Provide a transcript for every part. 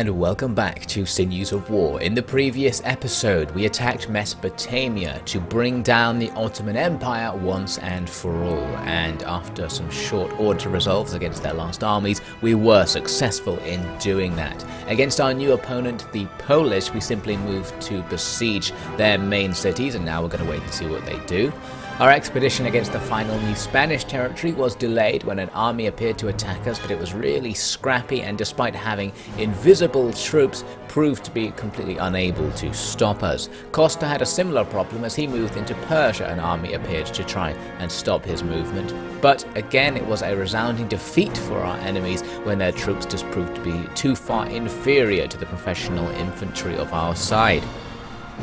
and welcome back to Sinews of War. In the previous episode, we attacked Mesopotamia to bring down the Ottoman Empire once and for all, and after some short order resolves against their last armies, we were successful in doing that. Against our new opponent, the Polish, we simply moved to besiege their main cities, and now we're going to wait and see what they do. Our expedition against the final new Spanish territory was delayed when an army appeared to attack us, but it was really scrappy, and despite having invisible troops, proved to be completely unable to stop us. Costa had a similar problem as he moved into Persia. An army appeared to try and stop his movement, but again it was a resounding defeat for our enemies when their troops just proved to be too far inferior to the professional infantry of our side.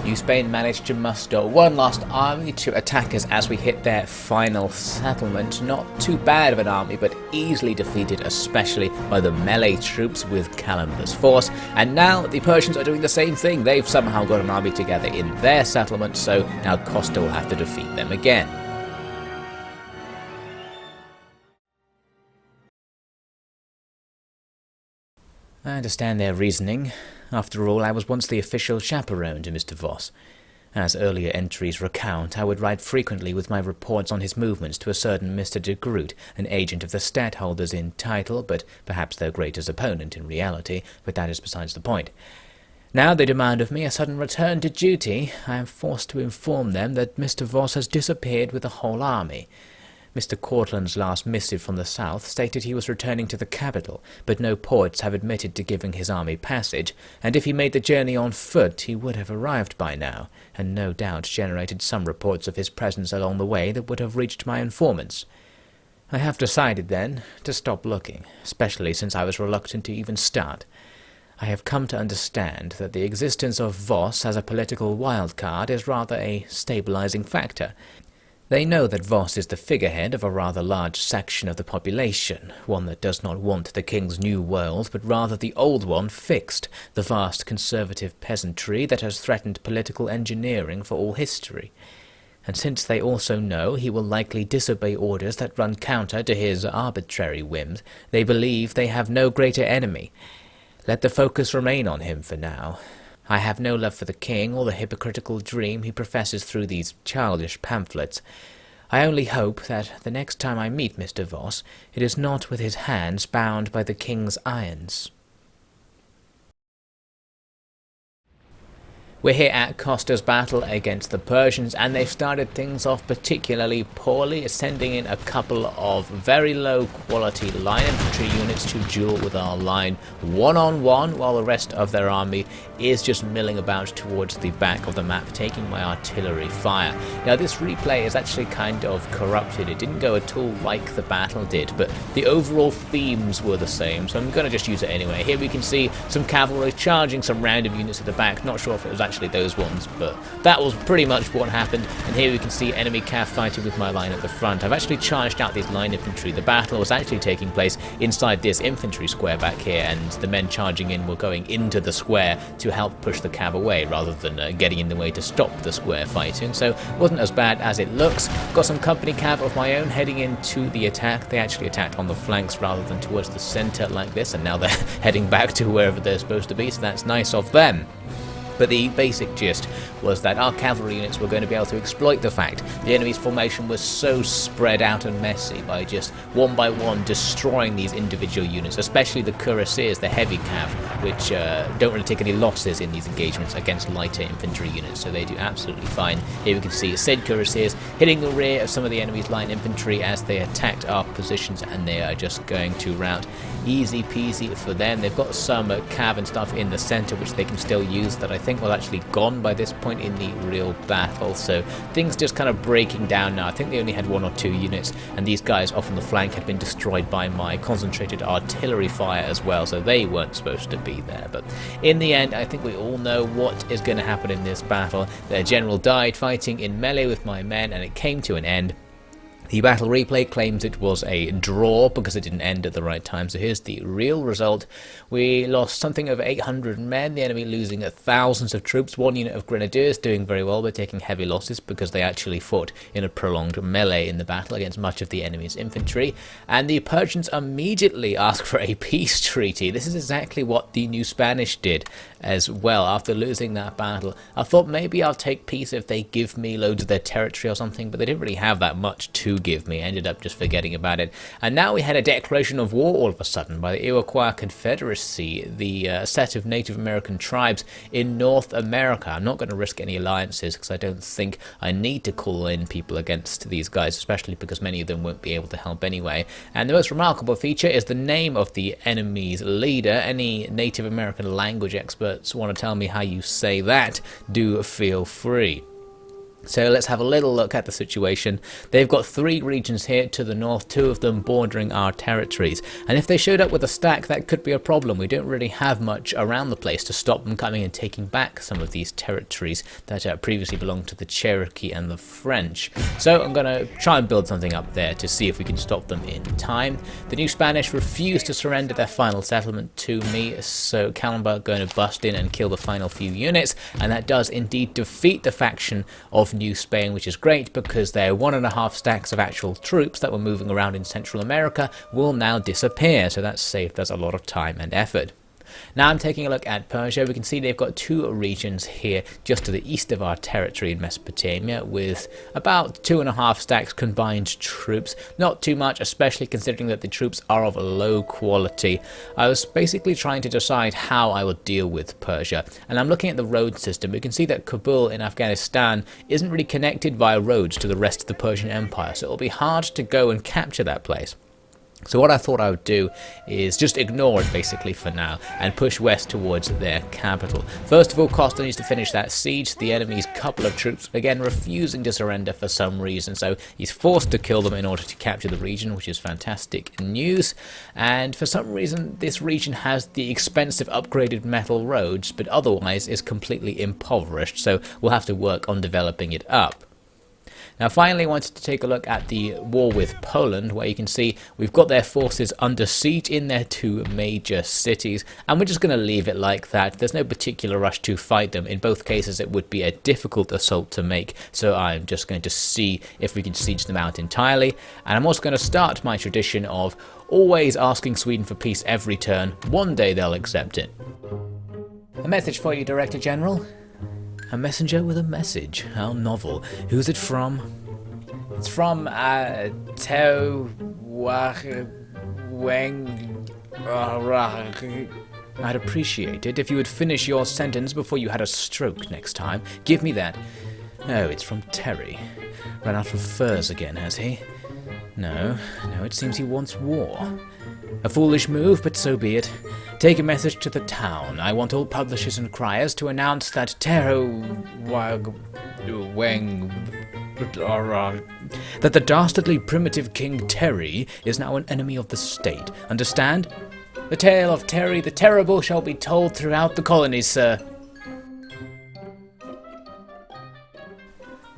New Spain managed to muster one last army to attack us as we hit their final settlement. Not too bad of an army, but easily defeated, especially by the melee troops with Calamba's force. And now the Persians are doing the same thing. They've somehow got an army together in their settlement, so now Costa will have to defeat them again. I understand their reasoning. After all, I was once the official chaperone to Mr. Voss. As earlier entries recount, I would ride frequently with my reports on his movements to a certain Mr. de Groot, an agent of the stadholders in title, but perhaps their greatest opponent in reality, but that is besides the point. Now they demand of me a sudden return to duty. I am forced to inform them that Mr. Voss has disappeared with the whole army. Mr. Cortland's last missive from the south stated he was returning to the capital, but no ports have admitted to giving his army passage, and if he made the journey on foot he would have arrived by now, and no doubt generated some reports of his presence along the way that would have reached my informants. I have decided, then, to stop looking, especially since I was reluctant to even start. I have come to understand that the existence of Voss as a political wildcard is rather a stabilizing factor. They know that Voss is the figurehead of a rather large section of the population, one that does not want the king's new world, but rather the old one fixed, the vast conservative peasantry that has threatened political engineering for all history. And since they also know he will likely disobey orders that run counter to his arbitrary whims, they believe they have no greater enemy. Let the focus remain on him for now. I have no love for the king or the hypocritical dream he professes through these childish pamphlets. I only hope that the next time I meet Mr. Voss, it is not with his hands bound by the king's irons. We're here at Costa's battle against the Persians, and they've started things off particularly poorly, sending in a couple of very low quality line infantry units to duel with our line one-on-one, while the rest of their army is just milling about towards the back of the map, taking my artillery fire. Now this replay is actually kind of corrupted. It didn't go at all like the battle did, but the overall themes were the same, so I'm going to just use it anyway. Here we can see some cavalry charging some random units at the back. Not sure if it was actually those ones, but that was pretty much what happened. And here we can see enemy cav fighting with my line at the front. I've actually charged out these line infantry. The battle was actually taking place inside this infantry square back here, and the men charging in were going into the square to help push the cav away rather than getting in the way to stop the square fighting, so it wasn't as bad as it looks. Got some company cav of my own heading into the attack. They actually attacked on the flanks rather than towards the center like this, and now they're heading back to wherever they're supposed to be, so that's nice of them. But the basic gist was that our cavalry units were going to be able to exploit the fact the enemy's formation was so spread out and messy by just one by one destroying these individual units, especially the cuirassiers, the heavy cav, which don't really take any losses in these engagements against lighter infantry units, so they do absolutely fine. Here we can see said cuirassiers hitting the rear of some of the enemy's line infantry as they attacked our positions, and they are just going to rout. Easy peasy for them. They've got some cav and stuff in the center which they can still use that I think was actually gone by this point in the real battle, so things just kind of breaking down now. I think they only had one or two units, and these guys off on the flank had been destroyed by my concentrated artillery fire as well, so they weren't supposed to be there. But in the end, I think we all know what is going to happen in this battle. Their general died fighting in melee with my men, and it came to an end. The battle replay claims it was a draw because it didn't end at the right time, so here's the real result. We lost something over 800 men, the enemy losing thousands of troops, one unit of grenadiers doing very well but taking heavy losses because they actually fought in a prolonged melee in the battle against much of the enemy's infantry, and the Persians immediately asked for a peace treaty. This is exactly what the New Spanish did as well after losing that battle. I thought maybe I'll take peace if they give me loads of their territory or something, but they didn't really have that much to give me. I ended up just forgetting about it. And now we had a declaration of war all of a sudden by the Iroquois Confederacy, the set of Native American tribes in North America. I'm not going to risk any alliances because I don't think I need to call in people against these guys, especially because many of them won't be able to help anyway. And the most remarkable feature is the name of the enemy's leader. Any Native American language experts want to tell me how you say that, do feel free. So let's have a little look at the situation. They've got 3 regions here to the north, 2 of them bordering our territories. And if they showed up with a stack, that could be a problem. We don't really have much around the place to stop them coming and taking back some of these territories that previously belonged to the Cherokee and the French. So I'm going to try and build something up there to see if we can stop them in time. The New Spanish refused to surrender their final settlement to me, so Calamba going to bust in and kill the final few units, and that does indeed defeat the faction of New Spain, which is great because their 1.5 stacks of actual troops that were moving around in Central America will now disappear, so that's saved us a lot of time and effort. Now I'm taking a look at Persia. We can see they've got 2 regions here just to the east of our territory in Mesopotamia with about 2.5 stacks combined troops. Not too much, especially considering that the troops are of low quality. I was basically trying to decide how I would deal with Persia, and I'm looking at the road system. We can see that Kabul in Afghanistan isn't really connected via roads to the rest of the Persian Empire, so it'll be hard to go and capture that place. So what I thought I would do is just ignore it basically for now and push west towards their capital. First of all, Costa needs to finish that siege. The enemy's couple of troops, again, refusing to surrender for some reason, so he's forced to kill them in order to capture the region, which is fantastic news. And for some reason, this region has the expensive upgraded metal roads, but otherwise is completely impoverished, so we'll have to work on developing it up. Now finally I wanted to take a look at the war with Poland, where you can see we've got their forces under siege in their 2 major cities, and we're just going to leave it like that. There's no particular rush to fight them. In both cases it would be a difficult assault to make, so I'm just going to see if we can siege them out entirely. And I'm also going to start my tradition of always asking Sweden for peace every turn. One day they'll accept it. A message for you, Director General. A messenger with a message. How novel. Who's it from? It's from Teo Wang. I'd appreciate it if you would finish your sentence before you had a stroke next time. Give me that. Oh, it's from Terry. Run out of furs again, has he? No, it seems he wants war. A foolish move, but so be it. Take a message to the town. I want all publishers and criers to announce that that the dastardly primitive King Terry is now an enemy of the state. Understand? The tale of Terry the Terrible shall be told throughout the colonies, sir.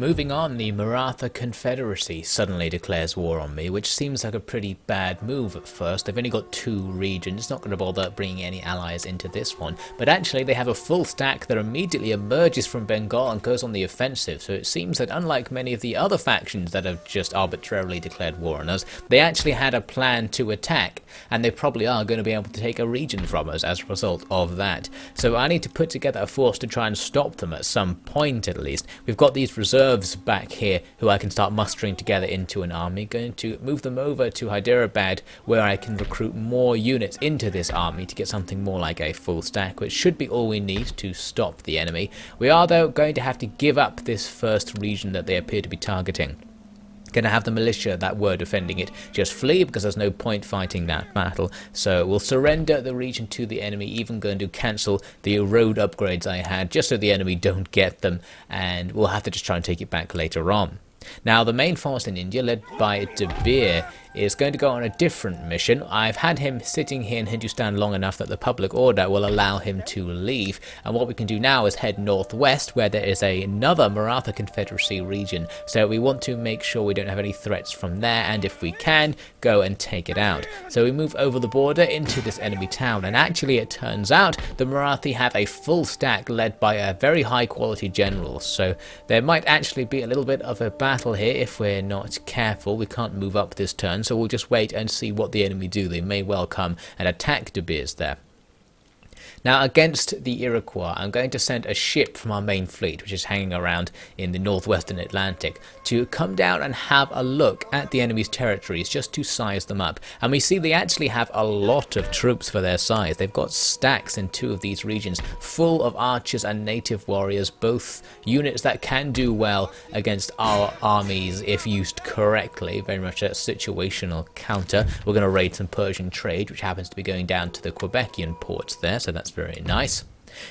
Moving on, the Maratha Confederacy suddenly declares war on me, which seems like a pretty bad move at first. They've only got 2 regions, not going to bother bringing any allies into this one. But actually they have a full stack that immediately emerges from Bengal and goes on the offensive, so it seems that unlike many of the other factions that have just arbitrarily declared war on us, they actually had a plan to attack, and they probably are going to be able to take a region from us as a result of that. So I need to put together a force to try and stop them at some point at least. We've got these reserves back here who I can start mustering together into an army. Going to move them over to Hyderabad, where I can recruit more units into this army to get something more like a full stack, which should be all we need to stop the enemy. We are though going to have to give up this first region that they appear to be targeting. Going to have the militia that were defending it just flee because there's no point fighting that battle, so we'll surrender the region to the enemy, even going to cancel the road upgrades I had just so the enemy don't get them, and we'll have to just try and take it back later on. Now the main force in India, led by De Beer, is going to go on a different mission. I've had him sitting here in Hindustan long enough that the public order will allow him to leave, and what we can do now is head northwest where there is another Maratha Confederacy region, so we want to make sure we don't have any threats from there, and if we can, go and take it out. So we move over the border into this enemy town, and actually it turns out the Marathi have a full stack led by a very high quality general, so there might actually be a little bit of a battle here if we're not careful. We can't move up this turn, so we'll just wait and see what the enemy do. They may well come and attack De Beers there. Now, against the Iroquois, I'm going to send a ship from our main fleet, which is hanging around in the northwestern Atlantic, to come down and have a look at the enemy's territories, just to size them up. And we see they actually have a lot of troops for their size. They've got stacks in 2 of these regions, full of archers and native warriors, both units that can do well against our armies if used correctly. Very much a situational counter. We're going to raid some Persian trade, which happens to be going down to the Quebecian ports there, so that's very nice.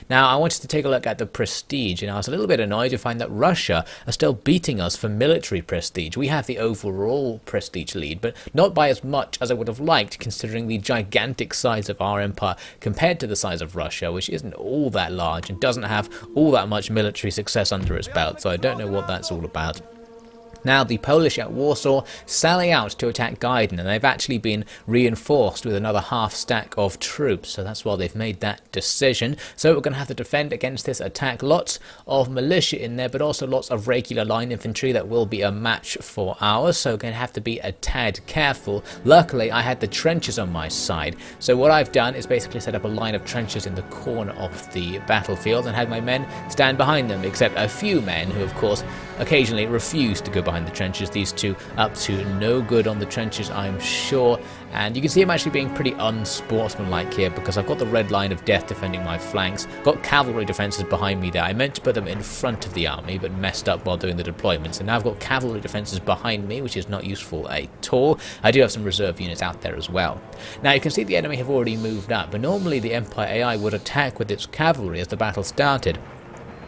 Now, I wanted to take a look at the prestige, and I was a little bit annoyed to find that Russia are still beating us for military prestige. We have the overall prestige lead, but not by as much as I would have liked, considering the gigantic size of our empire compared to the size of Russia, which isn't all that large and doesn't have all that much military success under its belt, so I don't know what that's all about. Now, the Polish at Warsaw sally out to attack Gaiden, and they've actually been reinforced with another half stack of troops, so that's why they've made that decision. So we're going to have to defend against this attack. Lots of militia in there, but also lots of regular line infantry that will be a match for ours, so we're going to have to be a tad careful. Luckily, I had the trenches on my side, so what I've done is basically set up a line of trenches in the corner of the battlefield and had my men stand behind them, except a few men who, of course, occasionally refuse to go behind the trenches. These two up to no good on the trenches, I'm sure. And you can see I'm actually being pretty unsportsmanlike here, because I've got the red line of death defending my flanks, got cavalry defences behind me there. I meant to put them in front of the army, but messed up while doing the deployments, and now I've got cavalry defences behind me, which is not useful at all. I do have some reserve units out there as well. Now you can see the enemy have already moved up, but normally the Empire AI would attack with its cavalry as the battle started.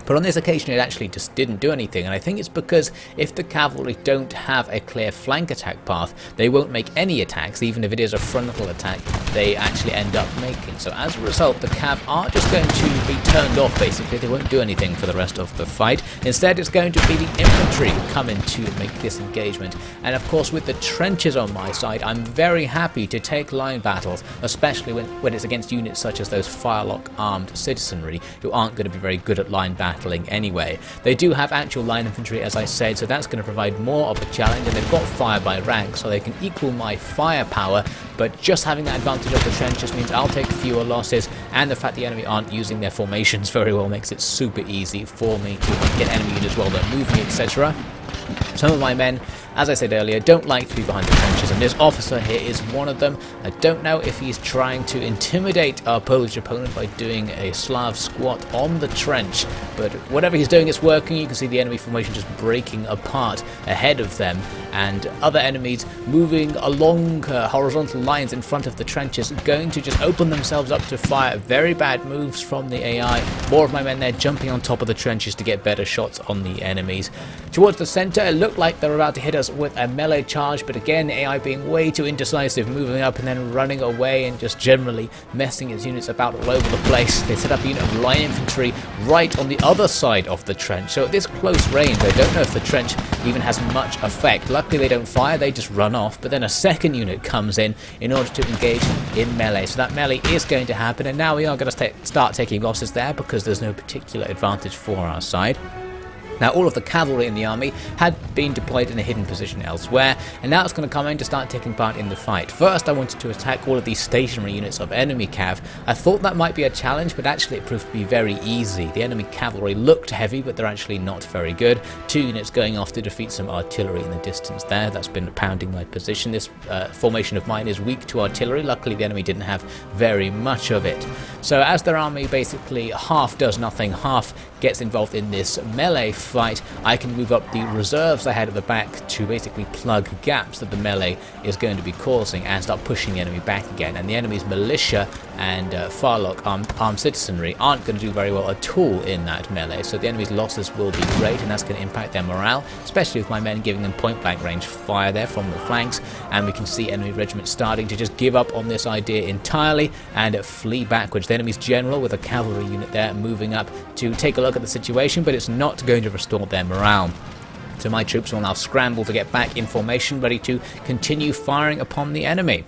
But on this occasion it actually just didn't do anything, and I think it's because if the cavalry don't have a clear flank attack path, they won't make any attacks. Even if it is a frontal attack, they actually end up making. So as a result, the cav are just going to be turned off basically. They won't do anything for the rest of the fight. Instead, it's going to be the infantry who come in to make this engagement. And of course, with the trenches on my side, I'm very happy to take line battles, especially when it's against units such as those firelock armed citizenry who aren't going to be very good at line battling anyway. They do have actual line infantry, as I said, so that's going to provide more of a challenge, and they've got fire by rank, so they can equal my firepower, but just having that advantage of the trenches means I'll take fewer losses, and the fact the enemy aren't using their formations very well makes it super easy for me to get enemy units while they're moving, etc. Some of my men, as I said earlier, don't like to be behind the trenches, and this officer here is one of them. I don't know if he's trying to intimidate our Polish opponent by doing a Slav squat on the trench, but whatever he's doing is working. You can see the enemy formation just breaking apart ahead of them, and other enemies moving along horizontal lines in front of the trenches, going to just open themselves up to fire. Very bad moves from the AI. More of my men there jumping on top of the trenches to get better shots on the enemies. Towards the centre, it looked like they were about to hit us with a melee charge, but again, AI being way too indecisive, moving up and then running away and just generally messing its units about all over the place. They set up a unit of line infantry right on the other side of the trench, so at this close range I don't know if the trench even has much effect. Luckily they don't fire, they just run off, but then a second unit comes in order to engage in melee, so that melee is going to happen, and now we are going to start taking losses there because there's no particular advantage for our side. Now, all of the cavalry in the army had been deployed in a hidden position elsewhere, and now it's going to come in to start taking part in the fight. First, I wanted to attack all of these stationary units of enemy cav. I thought that might be a challenge, but actually it proved to be very easy. The enemy cavalry looked heavy, but they're actually not very good. 2 units going off to defeat some artillery in the distance there. That's been pounding my position. This formation of mine is weak to artillery. Luckily, the enemy didn't have very much of it. So as their army basically half does nothing, half gets involved in this melee fight, I can move up the reserves I had at the back to basically plug gaps that the melee is going to be causing and start pushing the enemy back again. And the enemy's militia and Farlock armed citizenry aren't going to do very well at all in that melee, so the enemy's losses will be great, and that's going to impact their morale, especially with my men giving them point blank range fire there from the flanks. And we can see enemy regiments starting to just give up on this idea entirely and flee backwards. The enemy's general with a cavalry unit there moving up to take a look at the situation, but it's not going to restore their morale. So my troops will now scramble to get back in formation, ready to continue firing upon the enemy.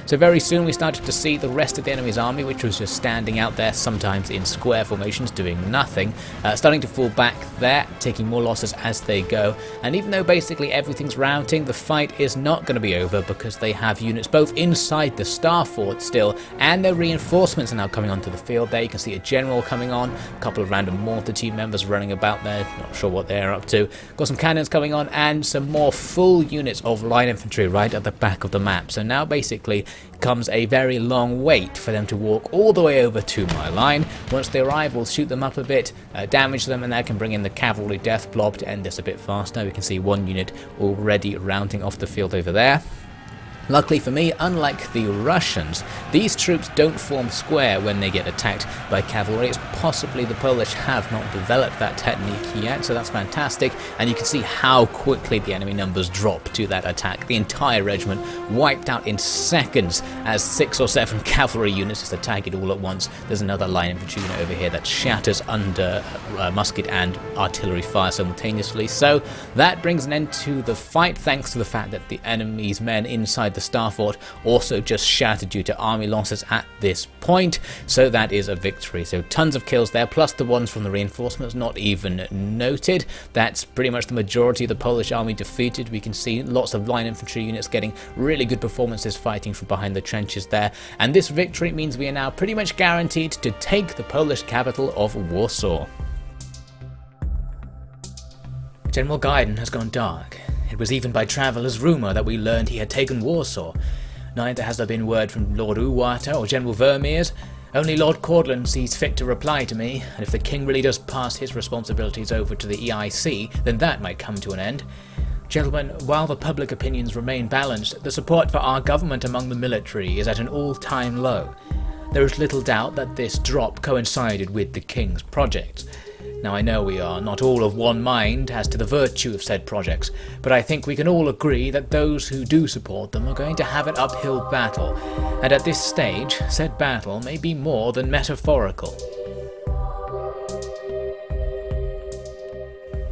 So very soon we started to see the rest of the enemy's army, which was just standing out there, sometimes in square formations doing nothing, starting to fall back there, taking more losses as they go. And even though basically everything's routing, the fight is not going to be over, because they have units both inside the Star Fort still, and their reinforcements are now coming onto the field there. You can see a general coming on, a couple of random mortar team members running about there, not sure what they're up to. Got some cannons coming on, and some more full units of light infantry right at the back of the map. So now basically comes a very long wait for them to walk all the way over to my line. Once they arrive, we'll shoot them up a bit, damage them, and that can bring in the cavalry death blob to end this a bit faster. We can see one unit already rounding off the field over there. Luckily for me, unlike the Russians, these troops don't form square when they get attacked by cavalry. It's possibly the Polish have not developed that technique yet, so that's fantastic. And you can see how quickly the enemy numbers drop to that attack. The entire regiment wiped out in seconds as 6 or 7 cavalry units just attack it all at once. There's another line infantry unit over here that shatters under musket and artillery fire simultaneously. So that brings an end to the fight, thanks to the fact that the enemy's men inside the Star Fort also just shattered due to army losses at this point. So that is a victory. So tons of kills there, plus the ones from the reinforcements not even noted. That's pretty much the majority of the Polish army defeated. We can see lots of line infantry units getting really good performances fighting from behind the trenches there. And this victory means we are now pretty much guaranteed to take the Polish capital of Warsaw. General Gaiden has gone dark. It was even by traveller's rumour that we learned he had taken Warsaw. Neither has there been word from Lord Uwata or General Vermeers. Only Lord Cordland sees fit to reply to me, and if the King really does pass his responsibilities over to the EIC, then that might come to an end. Gentlemen, while the public opinions remain balanced, the support for our government among the military is at an all-time low. There is little doubt that this drop coincided with the King's projects. Now I know we are not all of one mind as to the virtue of said projects, but I think we can all agree that those who do support them are going to have an uphill battle, and at this stage, said battle may be more than metaphorical.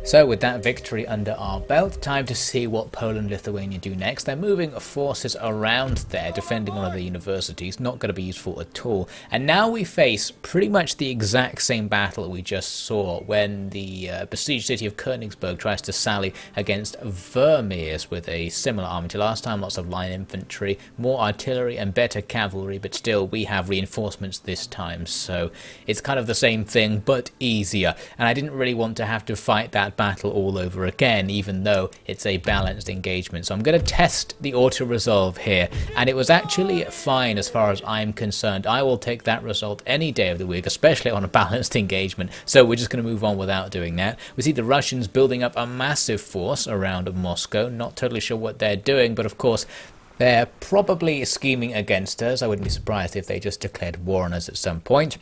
So with that victory under our belt, time to see what Poland and Lithuania do next. They're moving forces around there, defending one of the universities, not going to be useful at all. And now we face pretty much the exact same battle we just saw when the besieged city of Königsberg tries to sally against Vermeers with a similar army to last time. Lots of line infantry, more artillery and better cavalry, but still we have reinforcements this time. So it's kind of the same thing, but easier. And I didn't really want to have to fight that battle all over again, even though it's a balanced engagement. So I'm going to test the auto resolve here, and it was actually fine as far as I'm concerned. I will take that result any day of the week, especially on a balanced engagement. So we're just going to move on without doing that. We see the Russians building up a massive force around Moscow. Not totally sure what they're doing, but of course they're probably scheming against us. I wouldn't be surprised if they just declared war on us at some point.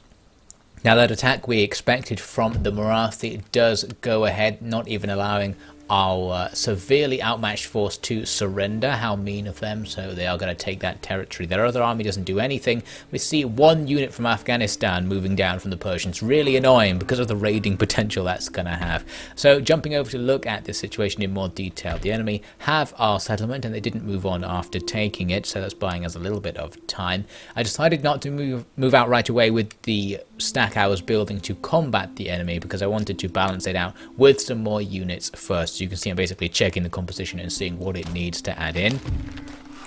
Now that attack we expected from the Marathi does go ahead, not even allowing our severely outmatched force to surrender. How mean of them. So they are going to take that territory. Their other army doesn't do anything. We see one unit from Afghanistan moving down from the Persians. Really annoying because of the raiding potential that's going to have. So jumping over to look at this situation in more detail. The enemy have our settlement and they didn't move on after taking it, so that's buying us a little bit of time. I decided not to move out right away with the stack I was building to combat the enemy because I wanted to balance it out with some more units first. So you can see I'm basically checking the composition and seeing what it needs to add in.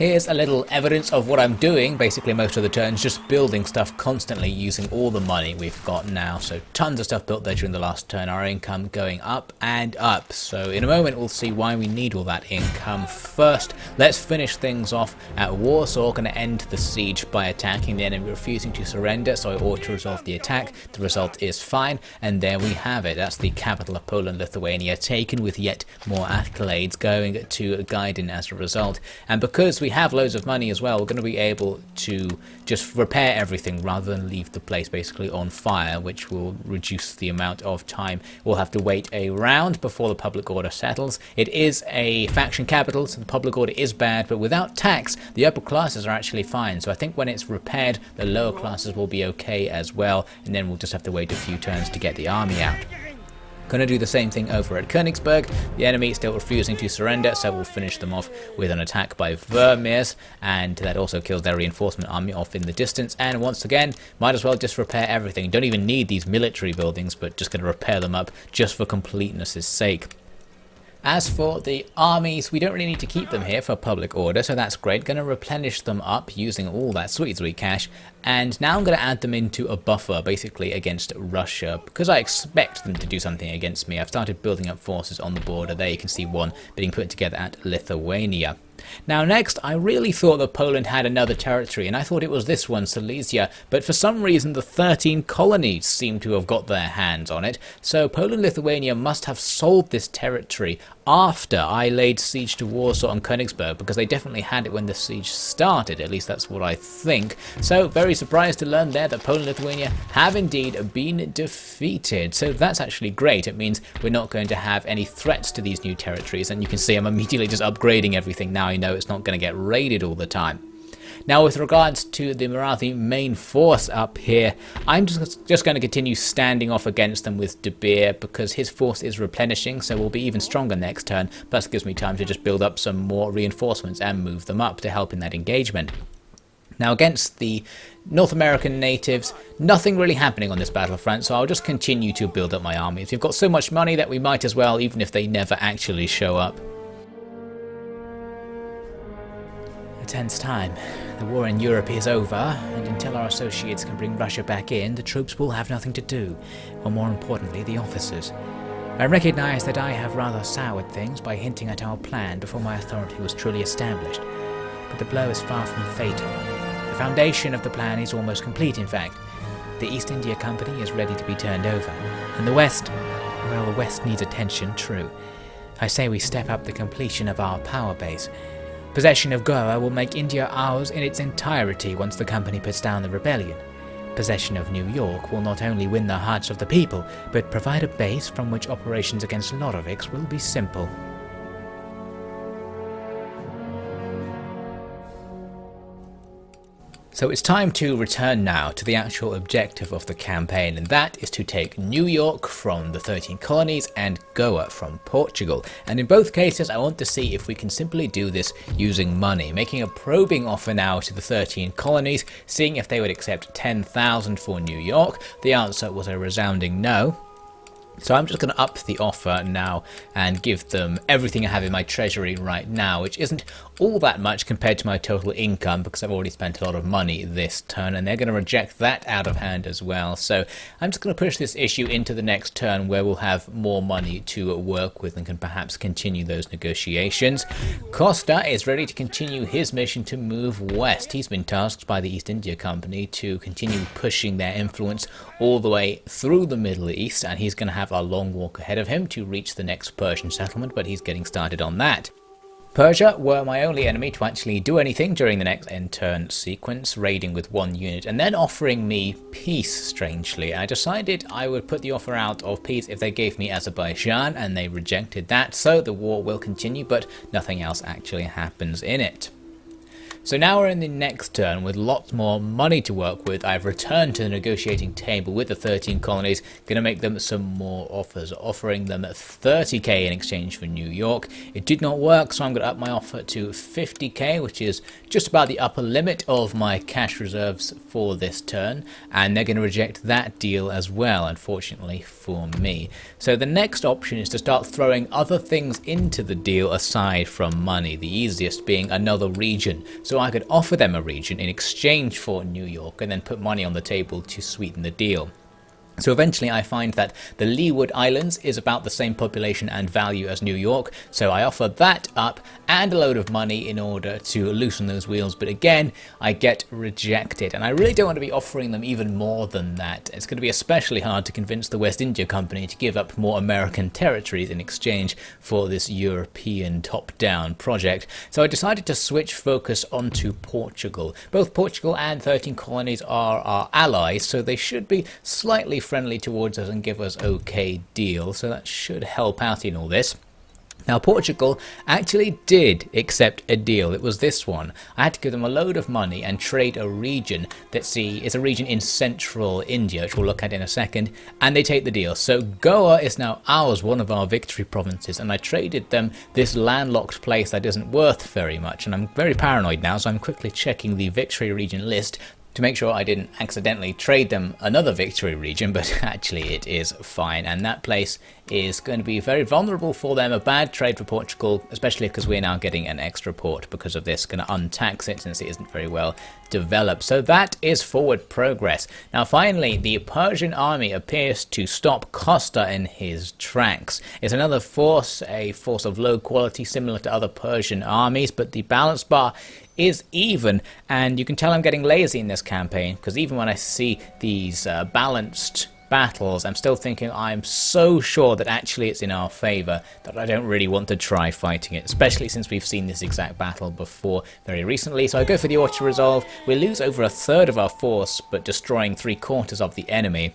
Here's a little evidence of what I'm doing, basically most of the turns, just building stuff constantly using all the money we've got now. So tons of stuff built there during the last turn, our income going up and up. So in a moment we'll see why we need all that income. First, let's finish things off at Warsaw. Going to end the siege by attacking the enemy refusing to surrender, so I auto-resolve the attack. The result is fine, and there we have it. That's the capital of Poland, Lithuania, taken with yet more accolades going to Gaiden as a result. And because we have loads of money as well, we're going to be able to just repair everything rather than leave the place basically on fire, which will reduce the amount of time we'll have to wait a round before the public order settles. It is a faction capital, so the public order is bad, but without tax the upper classes are actually fine. So I think when it's repaired, the lower classes will be okay as well, and then we'll just have to wait a few turns to get the army out. Going to do the same thing over at Königsberg. The enemy still refusing to surrender, so we'll finish them off with an attack by Vermeers, and that also kills their reinforcement army off in the distance. And once again, might as well just repair everything. Don't even need these military buildings, but just going to repair them up just for completeness' sake. As for the armies, we don't really need to keep them here for public order, so that's great. Going to replenish them up using all that sweet cash, and now I'm going to add them into a buffer basically against Russia, because I expect them to do something against me. I've started building up forces on the border. There you can see one being put together at Lithuania. Now next, I really thought that Poland had another territory, and I thought it was this one, Silesia, but for some reason the 13 colonies seem to have got their hands on it, so Poland-Lithuania must have sold this territory after I laid siege to Warsaw and Königsberg, because they definitely had it when the siege started, at least that's what I think. So very surprised to learn there that Poland-Lithuania have indeed been defeated, so that's actually great. It means we're not going to have any threats to these new territories, and you can see I'm immediately just upgrading everything now. I know it's not going to get raided all the time. Now with regards to the Marathi main force up here, I'm just going to continue standing off against them with De Beer, because his force is replenishing, so we'll be even stronger next turn, plus it gives me time to just build up some more reinforcements and move them up to help in that engagement. Now against the North American natives, nothing really happening on this battlefront, so I'll just continue to build up my armies. We've got so much money that we might as well, even if they never actually show up. A tense time. The war in Europe is over, and until our associates can bring Russia back in, the troops will have nothing to do, or more importantly, the officers. I recognize that I have rather soured things by hinting at our plan before my authority was truly established, but the blow is far from fatal. The foundation of the plan is almost complete, in fact. The East India Company is ready to be turned over, and the West, well, the West needs attention, true. I say we step up the completion of our power base. Possession of Goa will make India ours in its entirety once the company puts down the rebellion. Possession of New York will not only win the hearts of the people, but provide a base from which operations against Lorovics will be simple. So it's time to return now to the actual objective of the campaign, and that is to take New York from the 13 colonies and Goa from Portugal. And in both cases I want to see if we can simply do this using money, making a probing offer now to the 13 colonies, seeing if they would accept 10,000 for New York. The answer was a resounding no. So I'm just going to up the offer now and give them everything I have in my treasury right now, which isn't all that much compared to my total income, because I've already spent a lot of money this turn, and they're going to reject that out of hand as well. So I'm just going to push this issue into the next turn, where we'll have more money to work with and can perhaps continue those negotiations. Costa is ready to continue his mission to move west. He's been tasked by the East India Company to continue pushing their influence all the way through the Middle East, and he's going to have a long walk ahead of him to reach the next Persian settlement, but he's getting started on that. Persia were my only enemy to actually do anything during the next end turn sequence, raiding with one unit and then offering me peace, strangely. I decided I would put the offer out of peace if they gave me Azerbaijan, and they rejected that, so the war will continue, but nothing else actually happens in it. So now we're in the next turn with lots more money to work with. I've returned to the negotiating table with the 13 colonies, going to make them some more offers, offering them 30k in exchange for New York. It did not work, so I'm going to up my offer to 50k, which is just about the upper limit of my cash reserves for this turn, and they're going to reject that deal as well, unfortunately for me. So the next option is to start throwing other things into the deal aside from money, the easiest being another region. So I could offer them a region in exchange for New York and then put money on the table to sweeten the deal. So eventually I find that the Leeward Islands is about the same population and value as New York, so I offer that up and a load of money in order to loosen those wheels, but again I get rejected, and I really don't want to be offering them even more than that. It's going to be especially hard to convince the West India Company to give up more American territories in exchange for this European top-down project, so I decided to switch focus onto Portugal. Both Portugal and 13 colonies are our allies, so they should be slightly friendly towards us and give us okay deal, so that should help out in all this. Now Portugal actually did accept a deal. It was this one. I had to give them a load of money and trade a region that is a region in central India, which we'll look at in a second, and they take the deal. So Goa is now ours, one of our victory provinces, and I traded them this landlocked place that isn't worth very much, and I'm very paranoid now, so I'm quickly checking the victory region list to make sure I didn't accidentally trade them another victory region, but actually it is fine, and that place is going to be very vulnerable for them. A bad trade for Portugal, especially because we're now getting an extra port because of this, going to untax it since it isn't very well developed. So that is forward progress. Now finally, the Persian army appears to stop Costa in his tracks. It's another force, a force of low quality similar to other Persian armies, but the balance bar is even, and you can tell I'm getting lazy in this campaign, because even when I see these balanced battles, I'm still thinking I'm so sure that actually it's in our favour that I don't really want to try fighting it, especially since we've seen this exact battle before very recently. So I go for the auto-resolve. We lose over a third of our force, but destroying 3/4 of the enemy.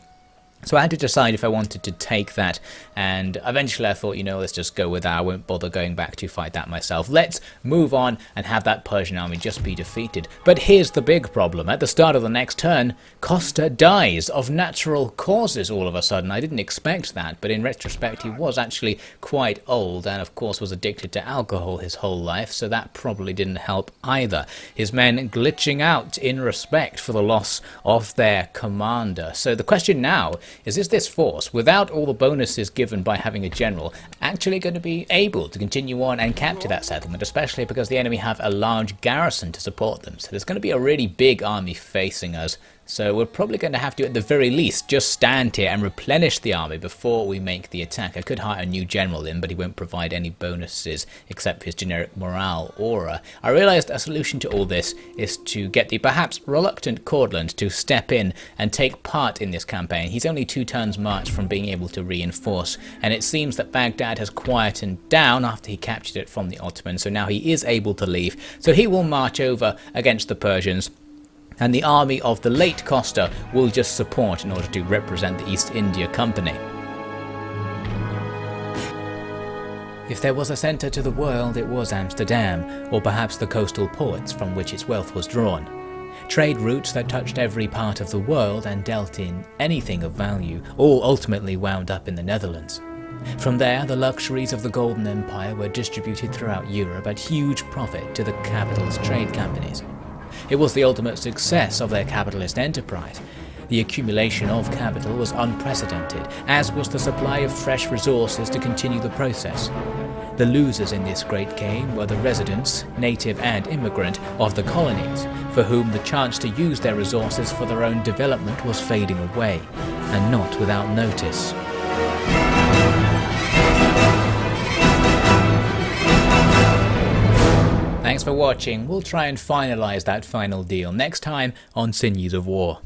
So I had to decide if I wanted to take that, and eventually I thought, you know, let's just go with that. I won't bother going back to fight that myself. Let's move on and have that Persian army just be defeated. But here's the big problem. At the start of the next turn, Costa dies of natural causes all of a sudden. I didn't expect that, but in retrospect he was actually quite old and of course was addicted to alcohol his whole life, so that probably didn't help either. His men glitching out in respect for the loss of their commander. So the question now is this force, without all the bonuses given by having a general, actually going to be able to continue on and capture that settlement, especially because the enemy have a large garrison to support them. So there's going to be a really big army facing us. So we're probably going to have to, at the very least, just stand here and replenish the army before we make the attack. I could hire a new general in, but he won't provide any bonuses except for his generic morale aura. I realised a solution to all this is to get the perhaps reluctant Cordland to step in and take part in this campaign. He's only 2 turns march from being able to reinforce, and it seems that Baghdad has quietened down after he captured it from the Ottomans, so now he is able to leave. So he will march over against the Persians, and the army of the late Costa will just support in order to represent the East India Company. If there was a centre to the world, it was Amsterdam, or perhaps the coastal ports from which its wealth was drawn. Trade routes that touched every part of the world and dealt in anything of value, all ultimately wound up in the Netherlands. From there, the luxuries of the Golden Empire were distributed throughout Europe at huge profit to the capital's trade companies. It was the ultimate success of their capitalist enterprise. The accumulation of capital was unprecedented, as was the supply of fresh resources to continue the process. The losers in this great game were the residents, native and immigrant, of the colonies, for whom the chance to use their resources for their own development was fading away, and not without notice. Thanks for watching. We'll try and finalise that final deal next time on Sinews of War.